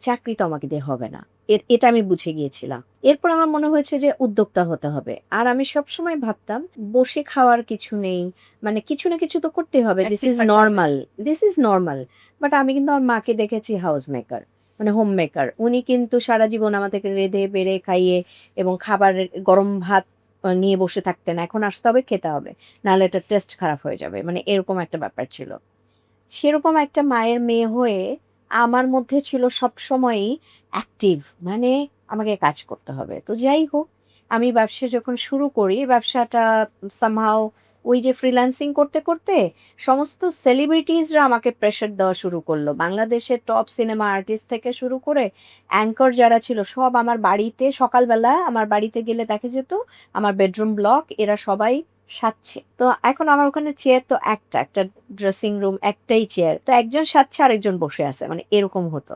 চাকরি তো আমাকে দিয়ে হবে না। এটা আমি বুঝে গিয়েছিলাম। এরপর আমার মনে হয়েছে যে উদ্যোক্তা হতে হবে। আর আমি সবসময় ভাবতাম বসে খাওয়ার কিছু নেই। মানে কিছু না কিছু তো করতেই হবে। দিস অ্যাক্টিভ ইজ থাকতে হবে। Normal, this is normal. But আমি কিন্তু আমার মাকে দেখেছি হাউস মেকার, মানে হোম মেকার। উনি কিন্তু সারা জীবন আমাদেরকে রেঁধে বেড়ে খাইয়ে এবং খাবারের গরম ভাত নিয়ে বসে থাকতেন। এখন আসতে হবে, খেতে হবে। নাহলে এটার টেস্ট খারাপ হয়ে যাবে। মানে এরকম একটা ব্যাপার ছিল। সেরকম একটা মায়ের মেয়ে হয়ে আমার মধ্যে ছিল সবসময়ই অ্যাক্টিভ, মানে আমাকে কাজ করতে হবে। তো যাই হোক, আমি ব্যবসা যখন শুরু করি, ব্যবসাটা সামহাউ ওই যে ফ্রিল্যান্সিং করতে করতে সমস্ত সেলিব্রিটিজরা আমাকে প্রেশার দেওয়া শুরু করলো। বাংলাদেশের টপ সিনেমা আর্টিস্ট থেকে শুরু করে অ্যাঙ্কর যারা ছিল সব আমার বাড়িতে, সকালবেলা আমার বাড়িতে গেলে দেখা যেত আমার বেডরুম ব্লক এরা সবাই সাজছে। তো এখন আমার ওখানে চেয়ার তো একটা ড্রেসিং রুম একটাই চেয়ার। তো একজন সাজছে আরেকজন বসে আছে। মানে এরকম হতো।